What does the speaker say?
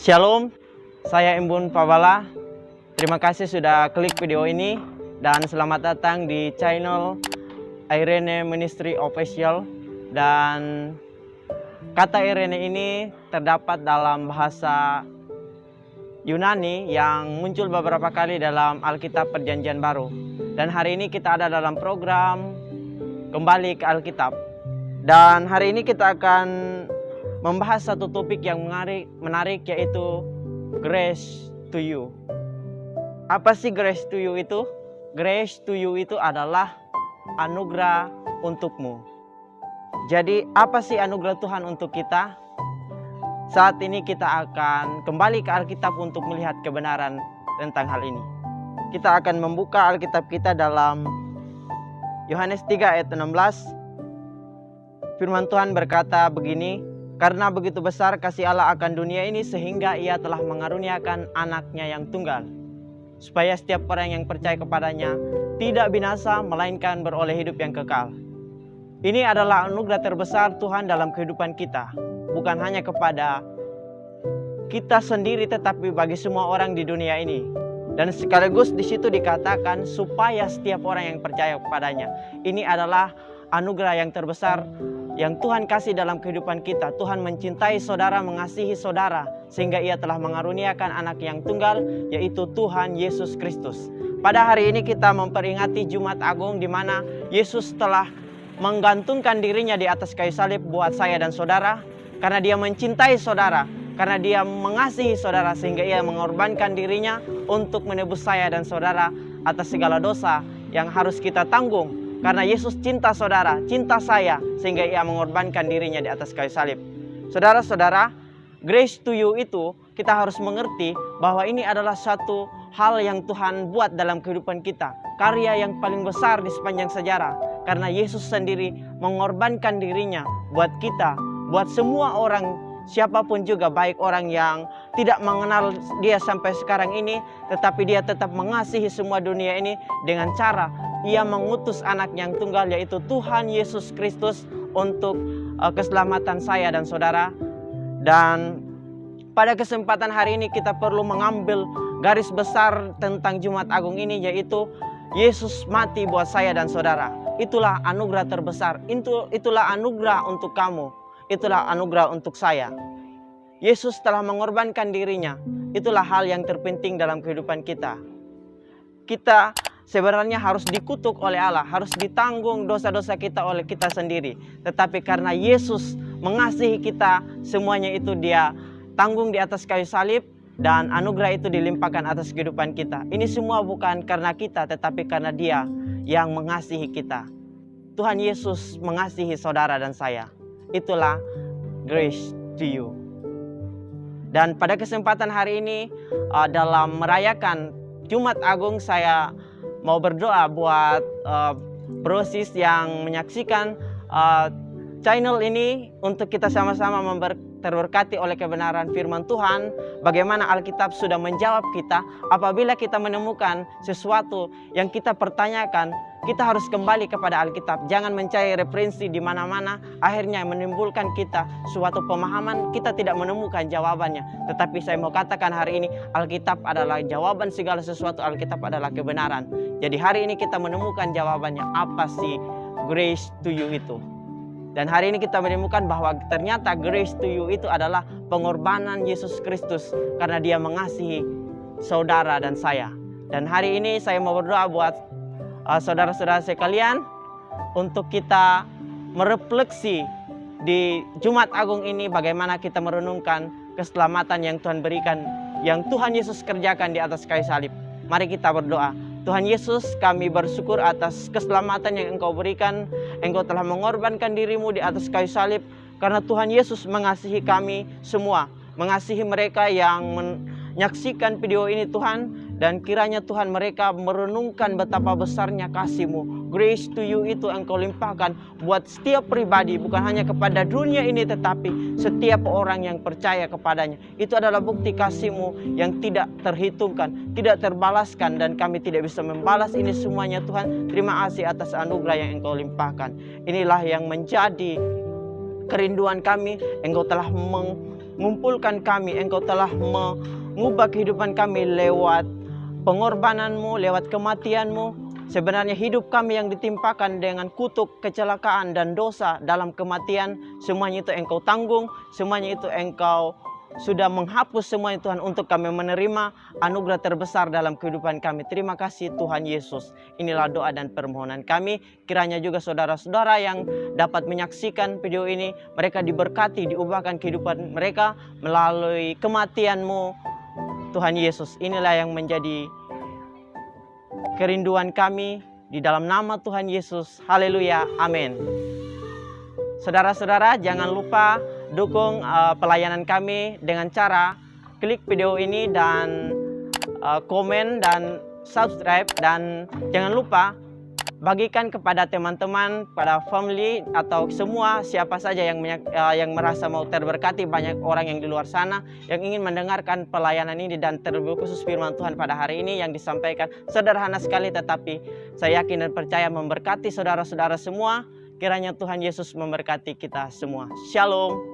Shalom, saya Embun Pabala. Terima kasih sudah klik video ini dan selamat datang di channel Irene Ministry Official. Dan kata Irene ini terdapat dalam bahasa Yunani yang muncul beberapa kali dalam Alkitab Perjanjian Baru. Dan hari ini kita ada dalam program Kembali ke Alkitab. Dan hari ini kita akan membahas satu topik yang menarik yaitu grace to you. Apa sih grace to you itu? Grace to you itu adalah anugerah untukmu. Jadi apa sih anugerah Tuhan untuk kita? Saat ini kita akan kembali ke Alkitab untuk melihat kebenaran tentang hal ini. Kita akan membuka Alkitab kita dalam Yohanes 3 ayat 16. Firman Tuhan berkata begini, "Karena begitu besar kasih Allah akan dunia ini sehingga Ia telah mengaruniakan anaknya yang tunggal, supaya setiap orang yang percaya kepadanya tidak binasa melainkan beroleh hidup yang kekal." Ini adalah anugerah terbesar Tuhan dalam kehidupan kita, bukan hanya kepada kita sendiri tetapi bagi semua orang di dunia ini. Dan sekaligus di situ dikatakan supaya setiap orang yang percaya kepadanya. Ini adalah anugerah yang terbesar yang Tuhan kasih dalam kehidupan kita. Tuhan mencintai saudara, mengasihi saudara, sehingga Ia telah mengaruniakan anak yang tunggal, yaitu Tuhan Yesus Kristus. Pada hari ini kita memperingati Jumat Agung, di mana Yesus telah menggantungkan dirinya di atas kayu salib buat saya dan saudara, karena Dia mencintai saudara, karena Dia mengasihi saudara, sehingga Ia mengorbankan dirinya untuk menebus saya dan saudara atas segala dosa yang harus kita tanggung. Karena Yesus cinta saudara, cinta saya, sehingga Ia mengorbankan dirinya di atas kayu salib. Saudara-saudara, grace to you itu kita harus mengerti bahwa ini adalah satu hal yang Tuhan buat dalam kehidupan kita. Karya yang paling besar di sepanjang sejarah. Karena Yesus sendiri mengorbankan dirinya buat kita, buat semua orang, siapapun juga, baik orang yang tidak mengenal Dia sampai sekarang ini, tetapi Dia tetap mengasihi semua dunia ini dengan cara Ia mengutus anak yang tunggal, yaitu Tuhan Yesus Kristus, untuk keselamatan saya dan saudara. Dan pada kesempatan hari ini kita perlu mengambil garis besar tentang Jumat Agung ini, yaitu Yesus mati buat saya dan saudara. Itulah anugerah terbesar, itulah anugerah untuk kamu, itulah anugerah untuk saya. Yesus telah mengorbankan dirinya. Itulah hal yang terpenting dalam kehidupan kita. Kita sebenarnya harus dikutuk oleh Allah, harus ditanggung dosa-dosa kita oleh kita sendiri. Tetapi karena Yesus mengasihi kita, semuanya itu Dia tanggung di atas kayu salib, dan anugerah itu dilimpahkan atas kehidupan kita. Ini semua bukan karena kita, tetapi karena Dia yang mengasihi kita. Tuhan Yesus mengasihi saudara dan saya. Itulah grace to you. Dan pada kesempatan hari ini, dalam merayakan Jumat Agung, saya mau berdoa buat brosis yang menyaksikan channel ini, untuk kita sama-sama terberkati oleh kebenaran firman Tuhan. Bagaimana Alkitab sudah menjawab kita. Apabila kita menemukan sesuatu yang kita pertanyakan, kita harus kembali kepada Alkitab. Jangan mencari referensi di mana-mana, akhirnya menimbulkan kita suatu pemahaman, kita tidak menemukan jawabannya. Tetapi saya mau katakan hari ini, Alkitab adalah jawaban segala sesuatu, Alkitab adalah kebenaran. Jadi hari ini kita menemukan jawabannya, apa sih grace to you itu. Dan hari ini kita menemukan bahwa ternyata grace to you itu adalah pengorbanan Yesus Kristus, karena Dia mengasihi saudara dan saya. Dan hari ini saya mau berdoa buat saudara-saudara sekalian, untuk kita merefleksi di Jumat Agung ini, bagaimana kita merenungkan keselamatan yang Tuhan berikan, yang Tuhan Yesus kerjakan di atas kayu salib. Mari kita berdoa. Tuhan Yesus, kami bersyukur atas keselamatan yang Engkau berikan. Engkau telah mengorbankan dirimu di atas kayu salib, karena Tuhan Yesus mengasihi kami semua, mengasihi mereka yang menyaksikan video ini Tuhan. Dan kiranya Tuhan mereka merenungkan betapa besarnya kasih-Mu. Grace to you itu Engkau limpahkan buat setiap pribadi, bukan hanya kepada dunia ini, tetapi setiap orang yang percaya kepadanya. Itu adalah bukti kasih-Mu yang tidak terhitungkan, tidak terbalaskan, dan kami tidak bisa membalas ini semuanya Tuhan. Terima kasih atas anugerah yang Engkau limpahkan. Inilah yang menjadi kerinduan kami. Engkau telah mengumpulkan kami. Engkau telah mengubah kehidupan kami lewat pengorbananmu, lewat kematianmu. Sebenarnya hidup kami yang ditimpakan dengan kutuk, kecelakaan, dan dosa dalam kematian, semuanya itu Engkau tanggung, semuanya itu Engkau sudah menghapus semuanya Tuhan, untuk kami menerima anugerah terbesar dalam kehidupan kami. Terima kasih Tuhan Yesus. Inilah doa dan permohonan kami. Kiranya juga saudara-saudara yang dapat menyaksikan video ini, mereka diberkati, diubahkan kehidupan mereka melalui kematian-Mu Tuhan Yesus. Inilah yang menjadi kerinduan kami, di dalam nama Tuhan Yesus. Haleluya, amin. Saudara-saudara, jangan lupa dukung pelayanan kami dengan cara klik video ini dan komen dan subscribe, dan jangan lupa bagikan kepada teman-teman, pada family, atau semua siapa saja yang merasa mau terberkati. Banyak orang yang di luar sana yang ingin mendengarkan pelayanan ini, dan terlebih khusus firman Tuhan pada hari ini yang disampaikan sederhana sekali, tetapi saya yakin dan percaya memberkati saudara-saudara semua. Kiranya Tuhan Yesus memberkati kita semua. Shalom.